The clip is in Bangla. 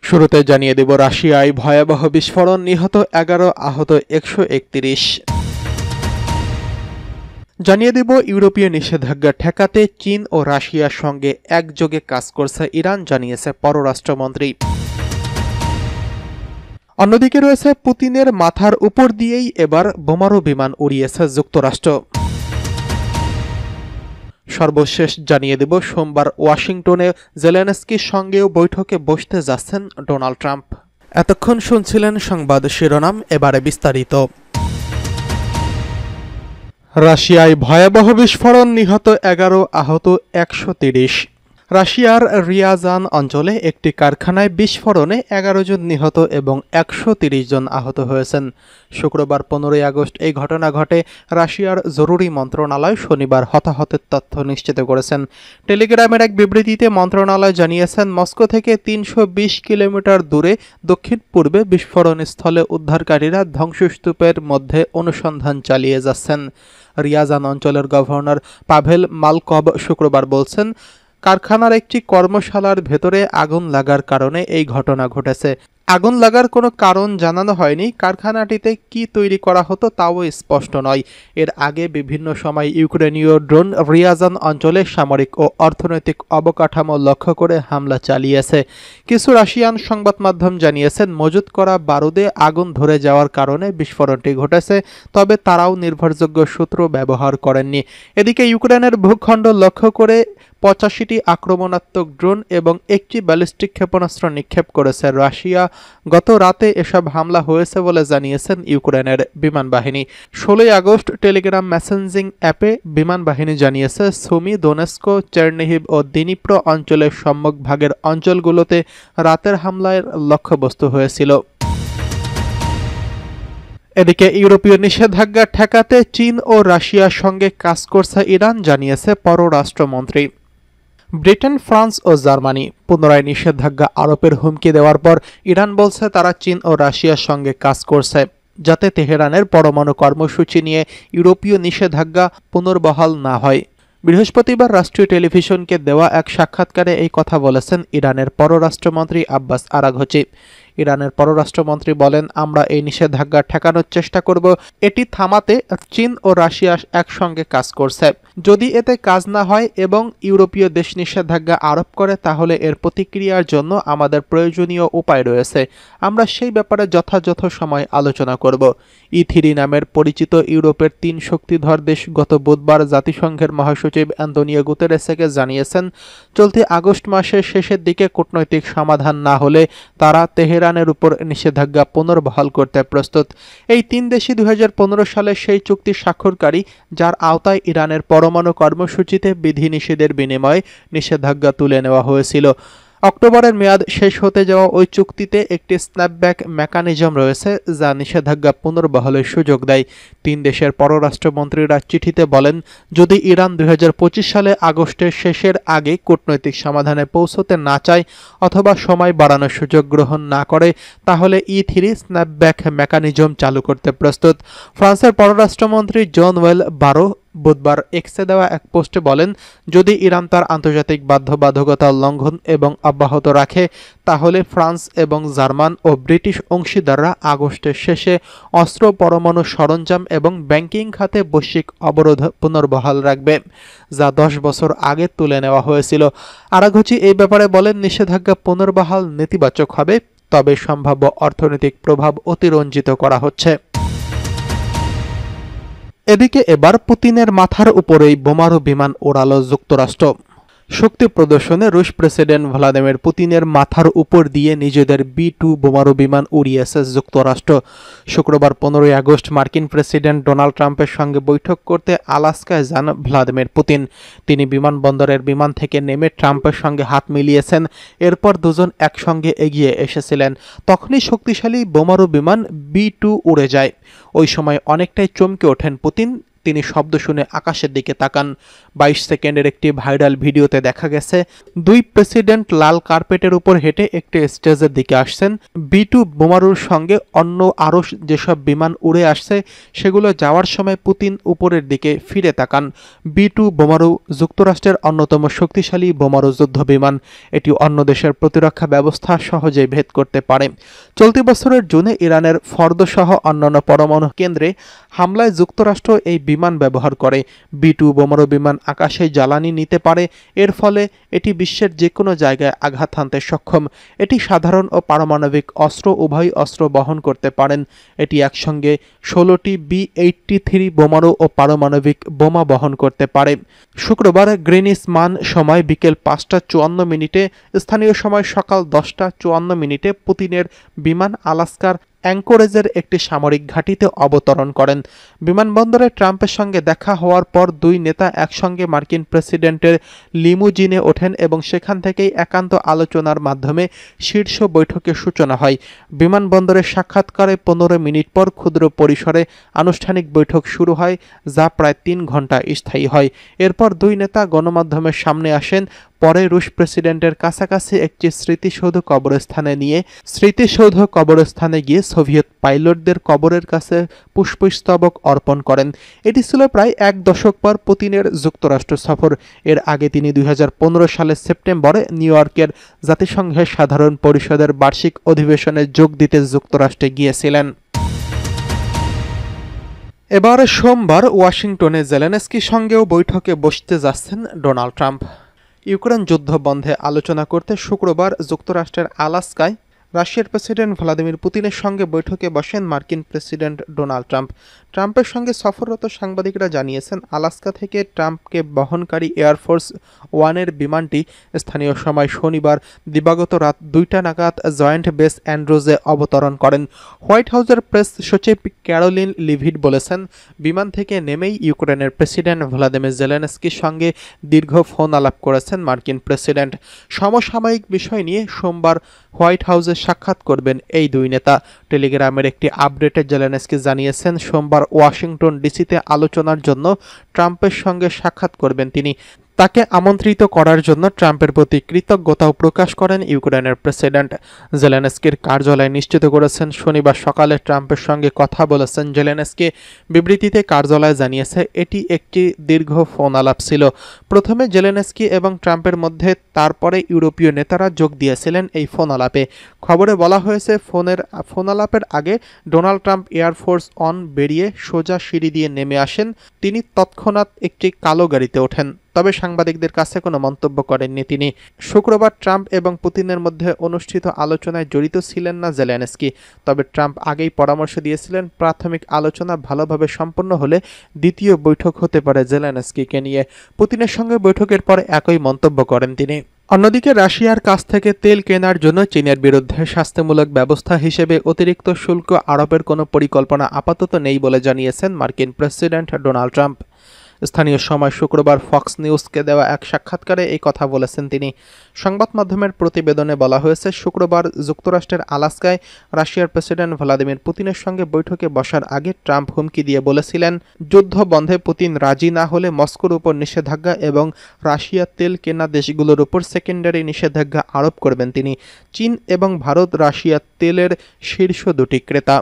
শুরুতে জানিয়ে দেব রাশিয়ায় ভয়াবহ বিস্ফোরণ, নিহত 11, আহত 131। জানিয়ে দেব ইউরোপীয় নিষেধাজ্ঞা ঠেকাতে চীন ও রাশিয়ার সঙ্গে একযোগে কাজ করছে ইরান, জানিয়েছে পররাষ্ট্রমন্ত্রী। অন্যদিকে রয়েছে পুতিনের মাথার উপর দিয়েই এবার বোমারু বিমান উড়িয়েছে যুক্তরাষ্ট্র। সর্বশেষ জানিয়ে দেব সোমবার ওয়াশিংটনে জেলেনস্কির সঙ্গেও বৈঠকে বসতে যাচ্ছেন ডোনাল্ড ট্রাম্প। এতক্ষণ শুনছিলেন সংবাদ শিরোনাম, এবারে বিস্তারিত। রাশিয়ায় ভয়াবহ বিস্ফোরণ, নিহত 11, আহত 130। রাশিয়ার রিয়াজান অঞ্চলে একটি কারখানায় বিস্ফোরণে 11 জন নিহত এবং 130 জন আহত হয়েছেন। শুক্রবার 15 আগস্ট এই ঘটনা ঘটে। রাশিয়ার জরুরি মন্ত্রণালয় শনিবার হতাহতের তথ্য নিশ্চিত করেছেন। টেলিগ্রামের এক বিবৃতিতে মন্ত্রণালয় জানিয়েছেন, মস্কো থেকে 320 কিলোমিটার দূরে দক্ষিণ পূর্বে বিস্ফোরণস্থলে উদ্ধারকারীরা ধ্বংসস্তূপের মধ্যে অনুসন্ধান চালিয়ে যাচ্ছেন। রিয়াজান অঞ্চলের গভর্নর পাভেল মালকভ শুক্রবার বলছেন, কারখানার একটি কর্মশালার ভেতরে আগুন লাগার কারণে এই ঘটনা ঘটেছে। আগুন লাগার কোনো কারণ জানানো হয়নি। কারখানাটিতে কি তৈরি করা হতো তাও স্পষ্ট নয়। এর আগে বিভিন্ন সময় ইউক্রেনীয় ড্রোন রিয়াজান অঞ্চলে সামরিক ও অর্থনৈতিক অবকাঠামো লক্ষ্য করে হামলা চালিয়েছে। কিছু রাশিয়ান সংবাদ মাধ্যম জানিয়েছেন, মজুত করা বারুদে আগুন ধরে যাওয়ার কারণে বিস্ফোরণটি ঘটেছে, তবে তারাও নির্ভরযোগ্য সূত্র ব্যবহার করেননি। এদিকে ইউক্রেনের ভূখণ্ড লক্ষ্য করে 85টি আক্রমণাত্মক ড্রোন এবং একটি ব্যালিস্টিক ক্ষেপণাস্ত্র নিক্ষেপ করেছে রাশিয়া। গত রাতে এসব হামলা হয়েছে বলে জানিয়েছেন ইউক্রেনের বিমান বাহিনী। 16 আগস্ট টেলিগ্রাম মেসেঞ্জিং অ্যাপে বিমান বাহিনী জানিয়েছে, সুমি, দোনেস্কো, চেরনিহিভ ও দিনিপ্রো অঞ্চলের সম্মুখভাগের অঞ্চলগুলোতে রাতের হামলার লক্ষ্যবস্তু হয়েছিল। এদিকে ইউরোপীয় নিষেধাজ্ঞা ঠেকাতে চীন ও রাশিয়ার সঙ্গে কাজ করছে ইরান, জানিয়েছে পররাষ্ট্রমন্ত্রী। ব্রিটেন, ফ্রান্স ও জার্মানি পুনরায় নিষেধাজ্ঞা আরোপের হুমকি দেওয়ার পর ইরান বলছে তারা চীন ও রাশিয়ার সঙ্গে কাজ করছে যাতে তেহরানের পরমাণু কর্মসূচি নিয়ে ইউরোপীয় নিষেধাজ্ঞা পুনর্বহাল না হয়। বৃহস্পতিবার রাষ্ট্রীয় টেলিভিশনকে দেওয়া এক সাক্ষাৎকারে এই কথা বলেছেন ইরানের পররাষ্ট্রমন্ত্রী আব্বাস আরাঘচি। ইরানের পররাষ্ট্রমন্ত্রী বলেন, আমরা এই নিষেধাজ্ঞা ঠেকানোর চেষ্টা করব। এটি থামাতে চীন ও রাশিয়া একসঙ্গে কাজ করছে। যদি এতে কাজ না হয় এবং ইউরোপীয় দেশ নিষেধাজ্ঞা আরোপ করে, তাহলে এর প্রতিক্রিয়ার জন্য আমাদের প্রয়োজনীয় উপায় রয়েছে। আমরা সেই ব্যাপারে যথাযথ সময় আলোচনা করব। E3 নামের পরিচিত ইউরোপের 3 শক্তিধর দেশ গত বুধবার জাতিসংঘের মহাসচিব অ্যান্তোনিও গুতেরেসকে জানিয়েছেন, চলতি আগস্ট মাসের শেষের দিকে কূটনৈতিক সমাধান না হলে তারা তেহরানের উপর নিষেধাজ্ঞা পুনর্বহাল করতে প্রস্তুত। এই 3 দেশই 2015 সালে সেই চুক্তি স্বাক্ষরকারী যার আওতায় ইরানের পরমাণু কর্মসূচিতে বিধিনিষেধের বিনিময়ে নিষেধাজ্ঞা তুলে নেওয়া হয়েছিল। অক্টোবরের মেয়াদ শেষ হতে যাওয়া ওই চুক্তিতে একটি স্ন্যাপব্যাক মেকানিজম রয়েছে যা নিষেধাজ্ঞা পুনর্বহালের সুযোগ দেয়। 3 দেশের পররাষ্ট্রমন্ত্রীরা চিঠিতে বলেন, যদি ইরান 2025 সালে আগস্টের শেষের আগে কূটনৈতিক সমাধানে পৌঁছতে না চায় অথবা সময় বাড়ানোর সুযোগ গ্রহণ না করে, তাহলে E3 স্ন্যাপব্যাক মেকানিজম চালু করতে প্রস্তুত। ফ্রান্সের পররাষ্ট্রমন্ত্রী জন ওয়েল বারো বুধবার এক্সে দেওয়া এক পোস্টে বলেন, যদি ইরান তার আন্তর্জাতিক বাধ্যবাধকতা লঙ্ঘন এবং অব্যাহত রাখে, তাহলে ফ্রান্স এবং জার্মান ও ব্রিটিশ অংশীদাররা আগস্টের শেষে অস্ত্র, পরমাণু সরঞ্জাম এবং ব্যাংকিং খাতে বৈশ্বিক অবরোধ পুনর্বহাল রাখবে, যা 10 বছর আগে তুলে নেওয়া হয়েছিল। আরাঘচি এই ব্যাপারে বলেন, নিষেধাজ্ঞা পুনর্বহাল নেতিবাচক হবে, তবে সম্ভাব্য অর্থনৈতিক প্রভাব অতিরঞ্জিত করা হচ্ছে। এদিকে এবার পুতিনের মাথার উপরেই বোমারু বিমান ওড়াল যুক্তরাষ্ট্র। শক্তি প্রদর্শনে রুশ প্রেসিডেন্ট ভ্লাদিমির পুতিনের মাথার উপর দিয়ে নিজেদের B-2 বোমারু বিমান উড়িয়েছে যুক্তরাষ্ট্র। শুক্রবার 15 আগস্ট মার্কিন প্রেসিডেন্ট ডোনাল্ড ট্রাম্পের সঙ্গে বৈঠক করতে আলাস্কায় যান ভ্লাদিমির পুতিন। তিনি বিমানবন্দরের বিমান থেকে নেমে ট্রাম্পের সঙ্গে হাত মিলিয়েছেন। এরপর দুজন একসঙ্গে এগিয়ে এসেছিলেন। তখনই শক্তিশালী বোমারু বিমান B-2 উড়ে যায়। ওই সময় অনেকটাই চমকে ওঠেন পুতিন। তিনি শব্দ শুনে আকাশের দিকে তাকান। 22 সেকেন্ডের একটি ভাইরাল ভিডিওতে দেখা গেছে দুই প্রেসিডেন্ট লাল কার্পেটের উপর হেঁটে একটি স্টেজের দিকে আসছেন। B-2 বোমারুর সঙ্গে অন্য আরও যেসব বিমান উড়ে আসছে সেগুলো যাওয়ার সময় পুতিন উপরের দিকে ফিরে তাকান। B-2 বোমারু যুক্তরাষ্ট্রের অন্যতম শক্তিশালী বোমারু যুদ্ধ বিমান। এটি অন্য দেশের প্রতিরক্ষা ব্যবস্থা সহজেই ভেদ করতে পারে। চলতি বছরের জুনে ইরানের ফর্দ সহ অন্যান্য পরমাণু কেন্দ্রে হামলায় যুক্তরাষ্ট্র এই বিমান ব্যবহার করে। B-2 বোমারু বিমান আকাশে জ্বালানি নিতে পারে, এর ফলে এটি বিশ্বের যে কোনো জায়গায় আঘাত হানতে সক্ষম। এটি সাধারণ ও পারমাণবিক অস্ত্র উভয় অস্ত্র বহন করতে পারেন। এটি একসঙ্গে 16টি B-83 বোমারু ও পারমাণবিক বোমা বহন করতে পারে। শুক্রবার গ্রিনিচ মান সময় বিকেল 5:54 স্থানীয় সময় সকাল 10:54 পুতিনের বিমান আলাস্কার অ্যাঙ্কোরেজের একটি সামরিক ঘাঁটিতে অবতরণ করেন। বিমানবন্দরে ট্রাম্পের সঙ্গে দেখা হওয়ার পর দুই নেতা একসঙ্গে মার্কিন প্রেসিডেন্টের লিমুজিনে ওঠেন এবং সেখান থেকেই একান্ত আলোচনার মাধ্যমে শীর্ষ বৈঠকের সূচনা হয়। বিমানবন্দরের সাক্ষাৎকারে 15 মিনিট পর ক্ষুদ্র পরিসরে আনুষ্ঠানিক বৈঠক শুরু হয়, যা প্রায় 3 ঘন্টা স্থায়ী হয়। এরপর দুই নেতা গণমাধ্যমের সামনে আসেন। পরে রুশ প্রেসিডেন্টের কাছাকাছি একটি স্মৃতিসৌধ কবরস্থানে গিয়ে সোভিয়েত পাইলটদের কবরের কাছে পুষ্পস্তবক অর্পণ করেন। এটি ছিল প্রায় 1 দশক পর পুতিনের যুক্তরাষ্ট্র সফর। এর আগে তিনি 2015 সালের সেপ্টেম্বরে নিউ ইয়র্কের জাতিসংঘের সাধারণ পরিষদের বার্ষিক অধিবেশনে যোগ দিতে যুক্তরাষ্ট্রে গিয়েছিলেন। এবার সোমবার ওয়াশিংটনে জেলেনস্কির সঙ্গেও বৈঠকে বসতে যাচ্ছেন ডোনাল্ড ট্রাম্প। ইউক্রেন যুদ্ধ বন্ধে আলোচনা করতে শুক্রবার যুক্তরাষ্ট্রের আলাস্কায় রাশিয়ার প্রেসিডেন্ট ভ্লাদিমির পুতিনের সঙ্গে বৈঠকে বসেন মার্কিন প্রেসিডেন্ট ডোনাল্ড ট্রাম্প। ট্রাম্পের সঙ্গে সফররত সাংবাদিকরা জানিয়েছেন, আলাস্কা থেকে ট্রাম্পকে বহনকারী এয়ারফোর্স ওয়ানের বিমানটি স্থানীয় সময় শনিবার দিবাগত রাত 2টা নাগাদ জয়েন্ট বেস অ্যান্ড্রুজে অবতরণ করেন। হোয়াইট হাউসের প্রেস সচিব ক্যারোলিন লিভিট বলেছেন, বিমান থেকে নেমেই ইউক্রেনের প্রেসিডেন্ট ভ্লাদিমির জেলেনস্কির সঙ্গে দীর্ঘ ফোন আলাপ করেছেন মার্কিন প্রেসিডেন্ট। সমসাময়িক বিষয় নিয়ে সোমবার হোয়াইট হাউসে সাক্ষাৎ করবেন এই দুই নেতা। টেলিগ্রামের একটি আপডেটে জেলেনস্কি জানিয়েছেন, সোমবার ওয়াশিংটন ডিসিতে আলোচনার জন্য ট্রাম্পের সঙ্গে সাক্ষাৎ করবেন তিনি। তাকে আমন্ত্রিত করার জন্য ট্রাম্পের প্রতি কৃতজ্ঞতাও প্রকাশ করেন ইউক্রেনের প্রেসিডেন্ট। জেলেনস্কির কার্যালয় নিশ্চিত করেছেন, শনিবার সকালে ট্রাম্পের সঙ্গে কথা বলেছেন জেলেনস্কি। বিবৃতিতে কার্যালয় জানিয়েছে, এটি একটি দীর্ঘ ফোন আলাপ ছিল। প্রথমে জেলেনস্কি এবং ট্রাম্পের মধ্যে, তারপরে ইউরোপীয় নেতারা যোগ দিয়েছিলেন এই ফোন আলাপে। খবরে বলা হয়েছে, ফোন আলাপের আগে ডোনাল্ড ট্রাম্প এয়ারফোর্স ওয়ান বেরিয়ে সোজা সিঁড়ি দিয়ে নেমে আসেন। তিনি তৎক্ষণাৎ একটি কালো গাড়িতে ওঠেন, তবে সাংবাদিকদের কাছে কোনো মন্তব্য করেননি তিনি। শুক্রবার ট্রাম্প এবং পুতিনের মধ্যে অনুষ্ঠিত আলোচনায় জড়িত ছিলেন না জেলেনস্কি। তবে ট্রাম্প আগেই পরামর্শ দিয়েছিলেন, প্রাথমিক আলোচনা ভালোভাবে সম্পন্ন হলে দ্বিতীয় বৈঠক হতে পারে জেলেনস্কিকে নিয়ে। পুতিনের সঙ্গে বৈঠকের পর একই মন্তব্য করেন তিনি। অন্যদিকে রাশিয়ার কাছ থেকে তেল কেনার জন্য চীনের বিরুদ্ধে শাস্তিমূলক ব্যবস্থা হিসেবে অতিরিক্ত শুল্ক আরোপের কোনো পরিকল্পনা আপাতত নেই বলে জানিয়েছেন মার্কিন প্রেসিডেন্ট ডোনাল্ড ট্রাম্প। স্থানীয় সময় শুক্রবার ফক্স নিউজকে দেওয়া এক সাক্ষাৎকারে এই কথা বলেছেন তিনি। সংবাদ মাধ্যমের প্রতিবেদনে বলা হয়েছে, শুক্রবার যুক্তরাষ্ট্রের আলাস্কায় রাশিয়ার প্রেসিডেন্ট ভ্লাদিমির পুতিনের সঙ্গে বৈঠকে বসার আগে ট্রাম্প হুমকি দিয়ে বলেছিলেন, যুদ্ধ বন্ধে পুতিন রাজি না হলে মস্কোর উপর নিষেধাজ্ঞা এবং রাশিয়ার তেল কেনা দেশগুলোর উপর সেকেন্ডারি নিষেধাজ্ঞা আরোপ করবেন তিনি। চীন এবং ভারত রাশিয়ার তেলের শীর্ষ দুটি ক্রেতা।